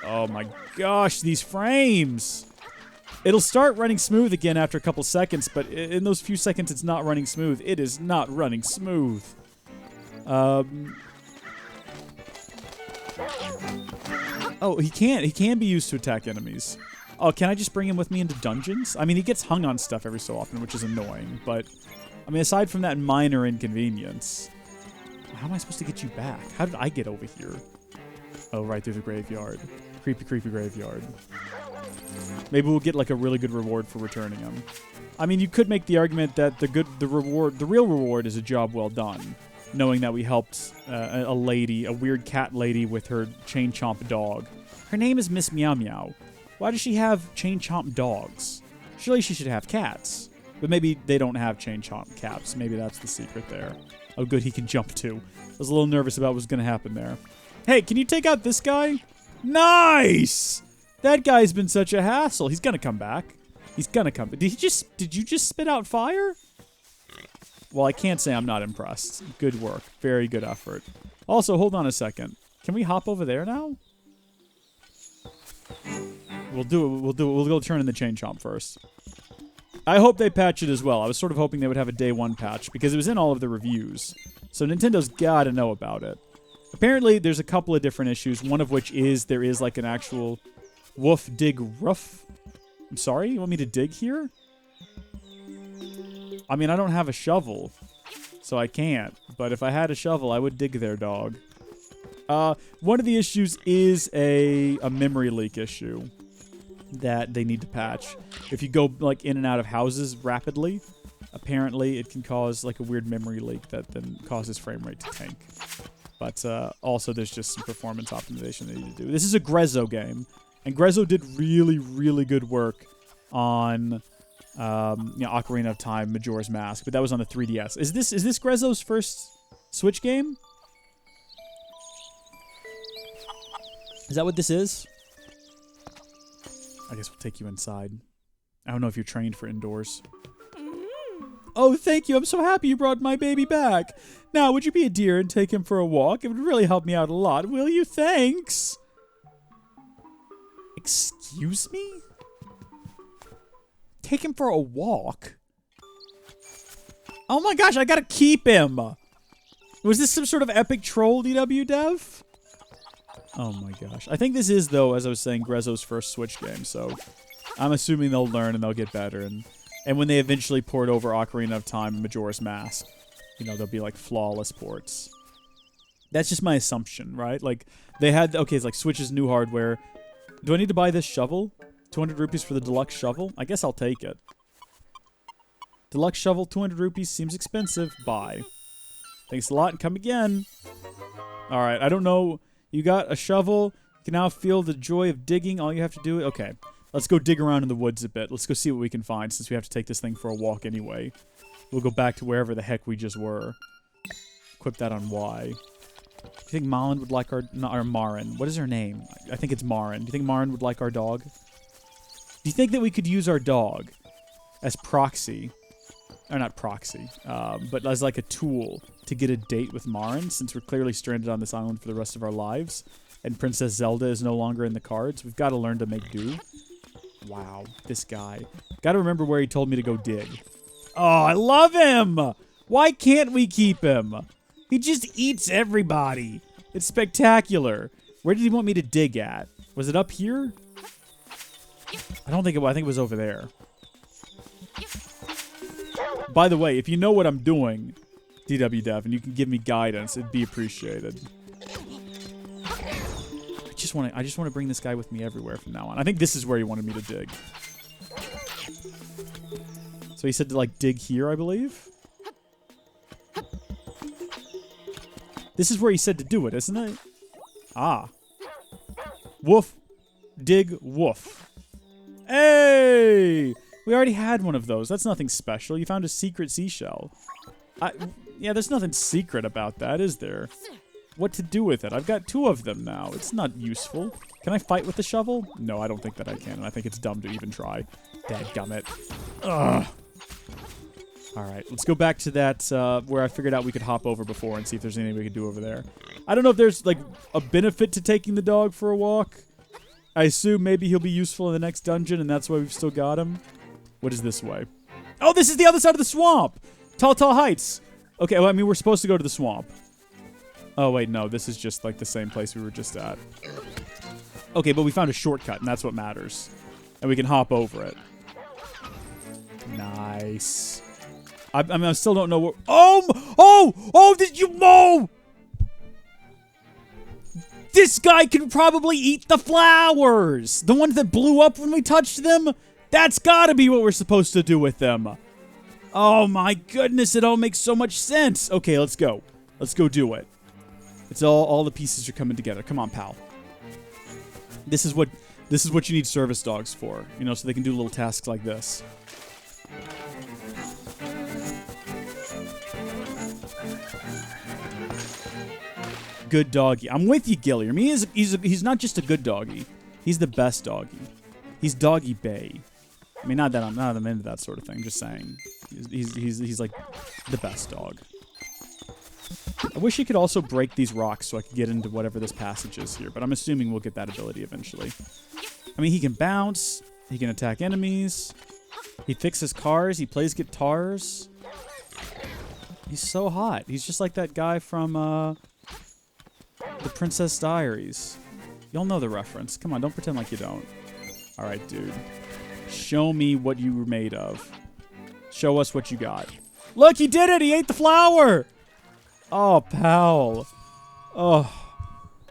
Oh my gosh, these frames! It'll start running smooth again after a couple seconds, but in those few seconds it's not running smooth. It is not running smooth. Oh, he can be used to attack enemies. Oh, can I just bring him with me into dungeons? I mean, he gets hung on stuff every so often, which is annoying, but... I mean, aside from that minor inconvenience... How am I supposed to get you back? How did I get over here? Oh, right through the graveyard. Creepy, creepy graveyard. Maybe we'll get, like, a really good reward for returning him. I mean, you could make the argument that the real reward is a job well done. Knowing that we helped a lady, a weird cat lady with her Chain Chomp dog. Her name is Miss Meow Meow. Why does she have Chain Chomp dogs? Surely she should have cats. But maybe they don't have Chain Chomp cats. Maybe that's the secret there. Oh, good, he can jump too. I was a little nervous about what was going to happen there. Hey, can you take out this guy? Nice! That guy's been such a hassle. He's going to come back. He's going to come back. Did you just spit out fire? Well, I can't say I'm not impressed. Good work. Very good effort. Also, hold on a second. Can we hop over there now? We'll do it. We'll go turn in the Chain Chomp first. I hope they patch it as well. I was sort of hoping they would have a day one patch because it was in all of the reviews. So Nintendo's got to know about it. Apparently, there's a couple of different issues, one of which is there is like an actual woof dig roof. I'm sorry? You want me to dig here? I mean, I don't have a shovel, so I can't. But if I had a shovel, I would dig there, dog. One of the issues is a memory leak issue that they need to patch. If you go like in and out of houses rapidly, apparently it can cause like a weird memory leak that then causes frame rate to tank. But also there's just some performance optimization they need to do. This is a Grezzo game, and Grezzo did really, really good work on Ocarina of Time, Majora's Mask, but that was on the 3DS. Is this Grezzo's first Switch game? Is that what this is? I guess we'll take you inside. I don't know if you're trained for indoors. Oh, thank you. I'm so happy you brought my baby back. Now, would you be a dear and take him for a walk? It would really help me out a lot. Will you? Thanks. Excuse me? Take him for a walk? Oh my gosh, I gotta keep him. Was this some sort of epic troll, DW Dev? Oh my gosh. I think this is, though, as I was saying, Grezzo's first Switch game, so I'm assuming they'll learn and they'll get better. And when they eventually port over Ocarina of Time and Majora's Mask, you know, they'll be like flawless ports. That's just my assumption, right? Like, they had, okay, it's like Switch's new hardware. Do I need to buy this shovel? 200 rupees for the deluxe shovel? I guess I'll take it. Deluxe shovel, 200 rupees, seems expensive. Buy. Thanks a lot and come again. Alright, I don't know. You got a shovel. You can now feel the joy of digging. All you have to do... Okay, let's go dig around in the woods a bit. Let's go see what we can find since we have to take this thing for a walk anyway. We'll go back to wherever the heck we just were. Equip that on Y. Do you think Malin would like our Marin? What is her name? I think it's Marin. Do you think Marin would like our dog? Do you think that we could use our dog as proxy? Or not proxy, but as like a tool to get a date with Marin, since we're clearly stranded on this island for the rest of our lives, and Princess Zelda is no longer in the cards. We've got to learn to make do. Wow, this guy. Got to remember where he told me to go dig. Oh, I love him! Why can't we keep him? He just eats everybody. It's spectacular. Where did he want me to dig at? Was it up here? I don't think it was. I think it was over there. By the way, if you know what I'm doing, DW Dev, and you can give me guidance, it'd be appreciated. I just want to bring this guy with me everywhere from now on. I think this is where he wanted me to dig. So he said to like dig here, I believe. This is where he said to do it, isn't it? Ah. Woof. Dig woof. Hey! We already had one of those. That's nothing special. You found a secret seashell. Yeah, there's nothing secret about that, is there? What to do with it? I've got 2 of them now. It's not useful. Can I fight with the shovel? No, I don't think that I can, and I think it's dumb to even try. Dadgummit. Ugh. Alright, let's go back to that where I figured out we could hop over before and see if there's anything we could do over there. I don't know if there's, like, a benefit to taking the dog for a walk. I assume maybe he'll be useful in the next dungeon, and that's why we've still got him. What is this way? Oh, this is the other side of the swamp! Tall Heights! Okay, well, I mean, we're supposed to go to the swamp. Oh, wait, no. This is just, like, the same place we were just at. Okay, but we found a shortcut, and that's what matters. And we can hop over it. Nice. I mean, I still don't know what... Oh, did you mow? This guy can probably eat the flowers! The ones that blew up when we touched them? That's gotta be what we're supposed to do with them. Oh my goodness, it all makes so much sense. Okay, let's go. Let's go do it. It's all the pieces are coming together. Come on, pal. This is what you need service dogs for, you know, so they can do little tasks like this. Good doggy. I'm with you, Gilly. I mean, he's not just a good doggy. He's the best doggy. He's doggy bay. I mean, not that I'm into that sort of thing. I'm just saying, he's like the best dog. I wish he could also break these rocks so I could get into whatever this passage is here, but I'm assuming we'll get that ability eventually. I mean, he can bounce. He can attack enemies. He fixes cars. He plays guitars. He's so hot. He's just like that guy from the Princess Diaries. You'll know the reference. Come on, don't pretend like you don't. All right, dude. Show me what you were made of. Show us what you got. Look, he did it! He ate the flower! Oh, pal. Oh,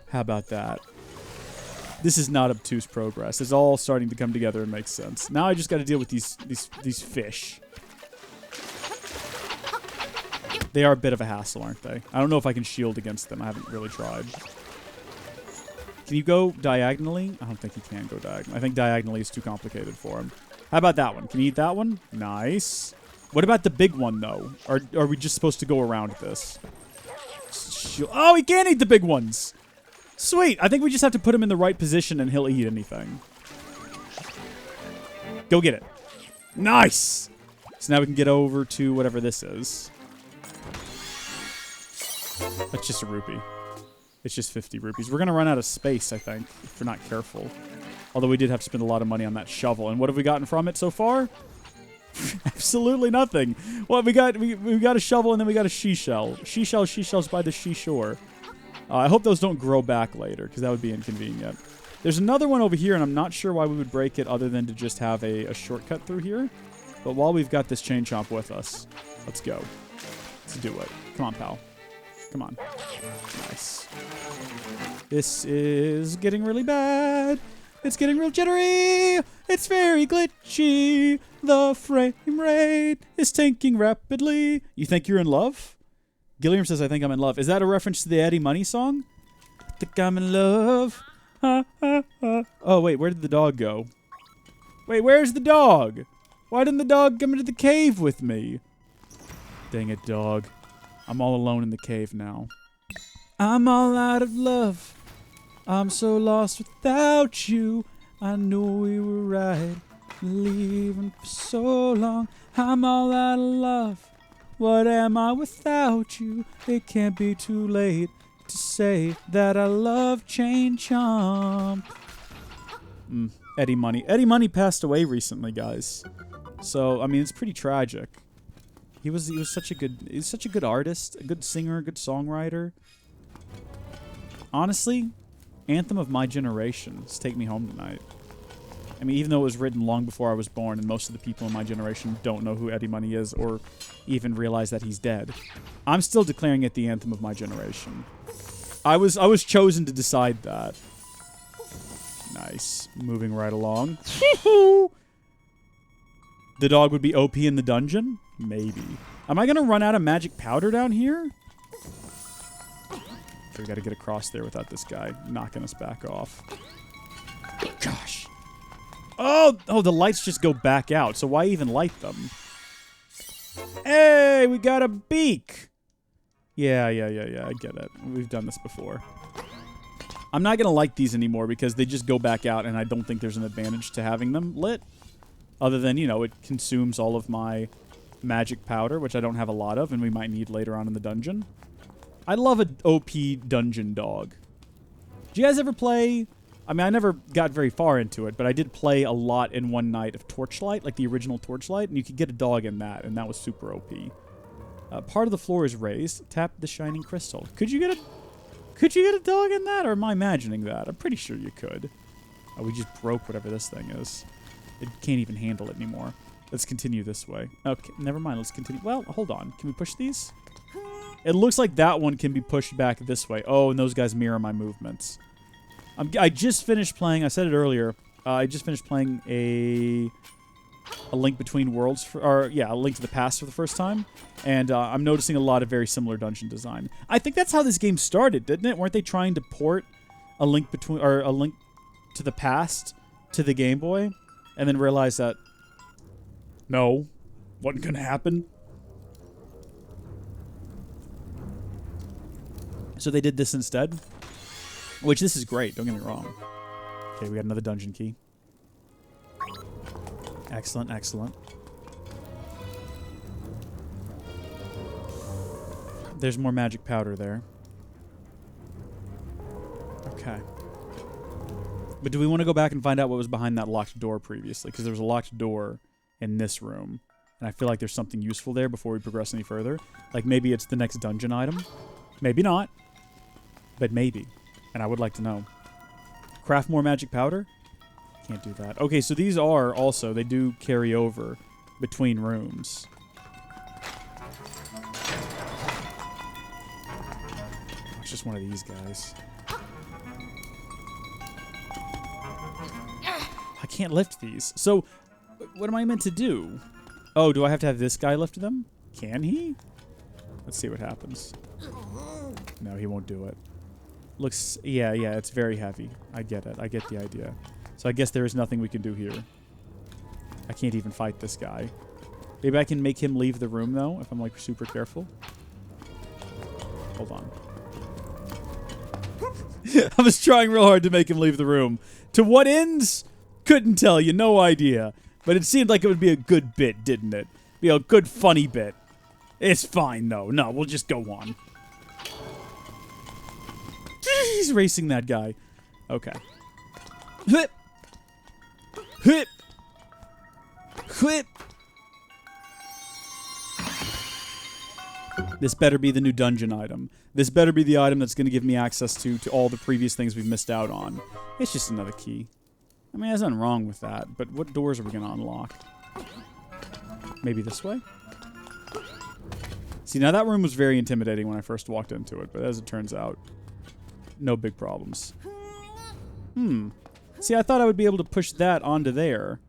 how about that? This is not obtuse progress. It's all starting to come together and make sense. Now I just got to deal with these fish. They are a bit of a hassle, aren't they? I don't know if I can shield against them. I haven't really tried. Can you go diagonally? I don't think he can go diagonally. I think diagonally is too complicated for him. How about that one? Can you eat that one? Nice. What about the big one, though? Are we just supposed to go around this? Oh, he can't eat the big ones. Sweet. I think we just have to put him in the right position and he'll eat anything. Go get it. Nice. So now we can get over to whatever this is. That's just a rupee. It's just 50 rupees. We're going to run out of space, I think, if we're not careful. Although we did have to spend a lot of money on that shovel. And what have we gotten from it so far? Absolutely nothing. Well, we got a shovel and then we got a she-shell. She-shells by the she-shore. I hope those don't grow back later, because that would be inconvenient. There's another one over here, and I'm not sure why we would break it other than to just have a shortcut through here. But while we've got this chain chomp with us, let's go. Let's do it. Come on, pal. Come on. Nice. This is getting really bad. It's getting real jittery. It's very glitchy. The frame rate is tanking rapidly. You think you're in love? Gilliam says, I think I'm in love. Is that a reference to the Eddie Money song? I think I'm in love. Oh, wait, where did the dog go? Wait, where's the dog? Why didn't the dog come into the cave with me? Dang it, dog. I'm all alone in the cave now. I'm all out of love. I'm so lost without you. I knew we were right, leaving for so long. I'm all out of love. What am I without you? It can't be too late to say that I love Chain Chomp. Eddie Money. Eddie Money passed away recently, guys. So, I mean, it's pretty tragic. He was such a good artist, a good singer, a good songwriter. Honestly, anthem of my generation. Let's Take Me Home Tonight. I mean, even though it was written long before I was born, and most of the people in my generation don't know who Eddie Money is or even realize that he's dead, I'm still declaring it the anthem of my generation. I was chosen to decide that. Nice. Moving right along. The dog would be OP in the dungeon? Maybe. Am I going to run out of magic powder down here? We got to get across there without this guy knocking us back off. Gosh. Oh, the lights just go back out, so why even light them? Hey, we got a beak. Yeah, I get it. We've done this before. I'm not going to light these anymore because they just go back out, and I don't think there's an advantage to having them lit. Other than, you know, it consumes all of my magic powder, which I don't have a lot of, and we might need later on in the dungeon. I love an OP dungeon dog. Do you guys ever play... I mean, I never got very far into it, but I did play a lot in one night of Torchlight, like the original Torchlight, and you could get a dog in that, and that was super OP. Part of the floor is raised. Tap the shining crystal. Could you get a dog in that, or am I imagining that? I'm pretty sure you could. Oh, we just broke whatever this thing is. It can't even handle it anymore. Let's continue this way. Okay, never mind. Let's continue. Well, hold on. Can we push these? It looks like that one can be pushed back this way. Oh, and those guys mirror my movements. I just finished playing. I said it earlier. I just finished playing a Link Between Worlds, a Link to the Past for the first time, and I'm noticing a lot of very similar dungeon design. I think that's how this game started, didn't it? Weren't they trying to port a Link to the Past to the Game Boy, and then realized that no, wasn't gonna happen? So they did this instead. Which, this is great, don't get me wrong. Okay, we got another dungeon key. Excellent, excellent. There's more magic powder there. Okay. But do we want to go back and find out what was behind that locked door previously? Because there was a locked door in this room. And I feel like there's something useful there before we progress any further. Like, maybe it's the next dungeon item. Maybe not. But maybe. And I would like to know. Craft more magic powder? Can't do that. Okay, so these are also, they do carry over between rooms. It's just one of these guys. I can't lift these. So, what am I meant to do? Oh, do I have to have this guy lift them? Can he? Let's see what happens. No, he won't do it. Looks, yeah, it's very heavy. I get it. I get the idea. So I guess there is nothing we can do here. I can't even fight this guy. Maybe I can make him leave the room, though, if I'm, like, super careful. Hold on. I was trying real hard to make him leave the room. To what ends? Couldn't tell you. No idea. But it seemed like it would be a good bit, didn't it? Be a good, funny bit. It's fine, though. No, we'll just go on. He's racing that guy. Okay. Whip. Whip. Whip. This better be the new dungeon item. This better be the item that's going to give me access to all the previous things we've missed out on. It's just another key. I mean, there's nothing wrong with that, but what doors are we going to unlock? Maybe this way? See, now that room was very intimidating when I first walked into it, but as it turns out, no big problems. See, I thought I would be able to push that onto there.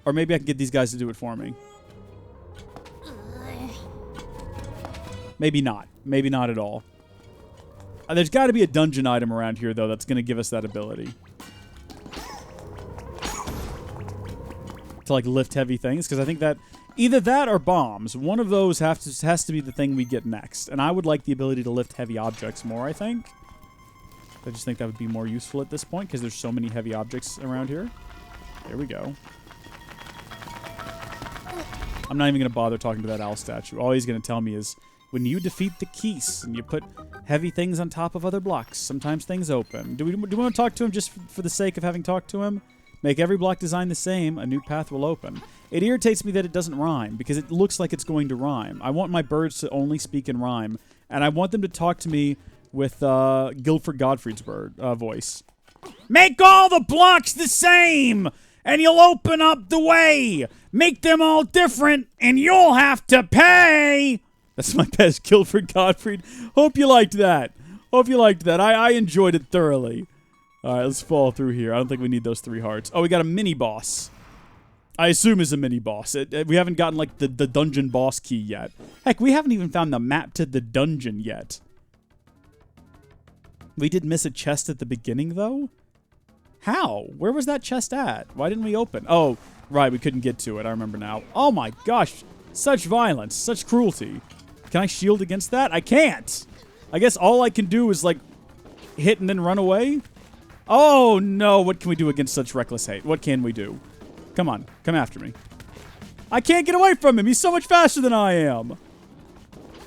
Or maybe I can get these guys to do it for me. Maybe not. Maybe not at all. There's got to be a dungeon item around here, though, that's going to give us that ability. To, like, lift heavy things, because I think that... Either that or bombs. One of those has to be the thing we get next. And I would like the ability to lift heavy objects more, I think. I just think that would be more useful at this point, because there's so many heavy objects around here. There we go. I'm not even going to bother talking to that owl statue. All he's going to tell me is, when you defeat the Keese and you put heavy things on top of other blocks, sometimes things open. Do we want to talk to him just for the sake of having talked to him? Make every block design the same, a new path will open. It irritates me that it doesn't rhyme, because it looks like it's going to rhyme. I want my birds to only speak in rhyme, and I want them to talk to me with Guilford Gottfried's voice. Make all the blocks the same, and you'll open up the way. Make them all different, and you'll have to pay. That's my best, Guilford Gottfried. Hope you liked that. Hope you liked that. I enjoyed it thoroughly. All right, let's fall through here. I don't think we need those 3 hearts. Oh, we got a mini-boss. I assume is a mini-boss. We haven't gotten, like, the dungeon boss key yet. Heck, we haven't even found the map to the dungeon yet. We did miss a chest at the beginning, though? How? Where was that chest at? Why didn't we open? Oh, right, we couldn't get to it. I remember now. Oh, my gosh. Such violence. Such cruelty. Can I shield against that? I can't. I guess all I can do is, like, hit and then run away? Oh, no. What can we do against such reckless hate? What can we do? Come on. Come after me. I can't get away from him. He's so much faster than I am.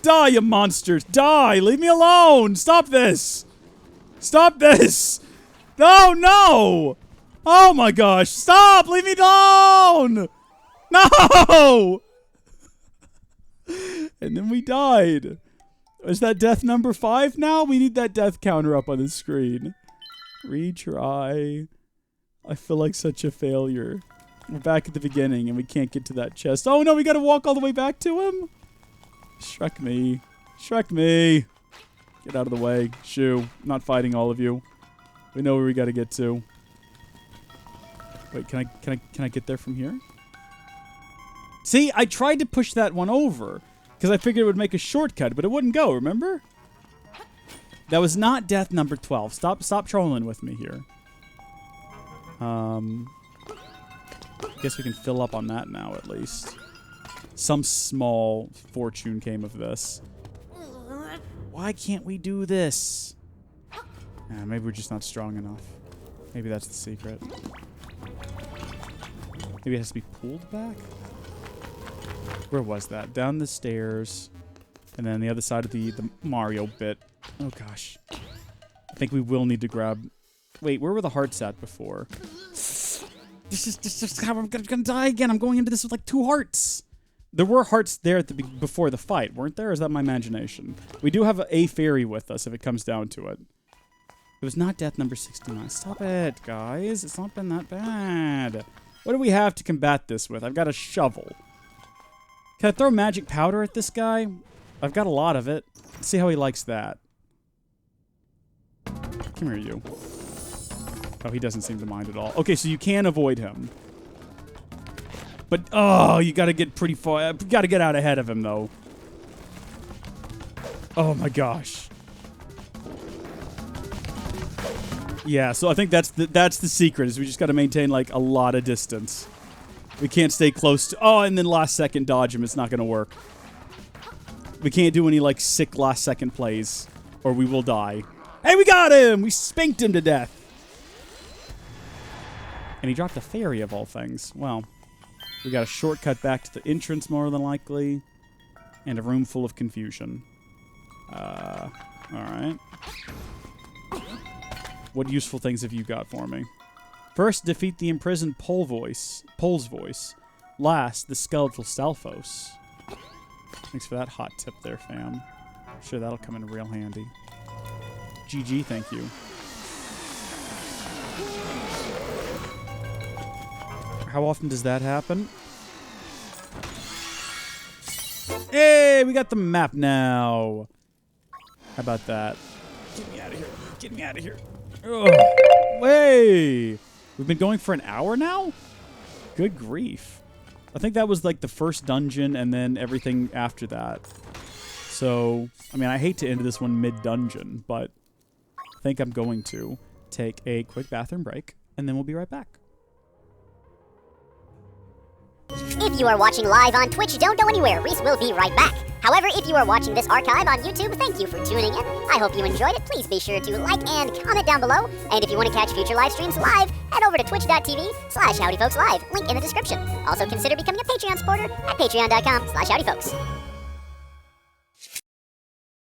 Die, you monsters. Die. Leave me alone. Stop this. Stop this. No, no. Oh, my gosh. Stop. Leave me alone. No. And then we died. Is that death number 5 now? We need that death counter up on the screen. Retry. I feel like such a failure. We're back at the beginning and we can't get to that chest. Oh no, we gotta walk all the way back to him? Shrek me. Shrek me. Get out of the way. Shoo. I'm not fighting all of you. We know where we gotta get to. Wait, can I get there from here? See, I tried to push that one over because I figured it would make a shortcut, but it wouldn't go, remember? That was not death number 12. Stop trolling with me here. I guess we can fill up on that now, at least. Some small fortune came of this. Why can't we do this? Maybe we're just not strong enough. Maybe that's the secret. Maybe it has to be pulled back? Where was that? Down the stairs. And then the other side of the Mario bit. Oh, gosh. I think we will need to grab... Wait, where were the hearts at before? This is how I'm gonna die again. I'm going into this with, like, 2 hearts. There were hearts there at before the fight, weren't there? Or is that my imagination? We do have a fairy with us if it comes down to it. It was not death number 69. Stop it, guys. It's not been that bad. What do we have to combat this with? I've got a shovel. Can I throw magic powder at this guy? I've got a lot of it. Let's see how he likes that. Come here, you. Oh, he doesn't seem to mind at all. Okay, so you can avoid him. But, oh, you gotta get pretty far. Gotta get out ahead of him, though. Oh, my gosh. Yeah, so I think that's the secret, is we just gotta maintain, like, a lot of distance. We can't stay close to... Oh, and then last second dodge him. It's not gonna work. We can't do any, like, sick last second plays, or we will die. Hey, we got him! We spanked him to death. And he dropped a fairy of all things. Well, we got a shortcut back to the entrance, more than likely. And a room full of confusion. Alright. What useful things have you got for me? First, defeat the imprisoned Pole's voice. Last, the skeletal Stalfos. Thanks for that hot tip there, fam. Sure, that'll come in real handy. GG, thank you. How often does that happen? Hey, we got the map now. How about that? Get me out of here. Get me out of here. Ugh. Way. We've been going for an hour now? Good grief. I think that was like the first dungeon and then everything after that. So, I mean, I hate to end this one mid-dungeon, but I think I'm going to take a quick bathroom break, and then we'll be right back. If you are watching live on Twitch, don't go anywhere. Reese will be right back. However, if you are watching this archive on YouTube, thank you for tuning in. I hope you enjoyed it. Please be sure to like and comment down below. And if you want to catch future live streams live, head over to twitch.tv/howdyfolkslive. Link in the description. Also consider becoming a Patreon supporter at patreon.com/howdyfolks.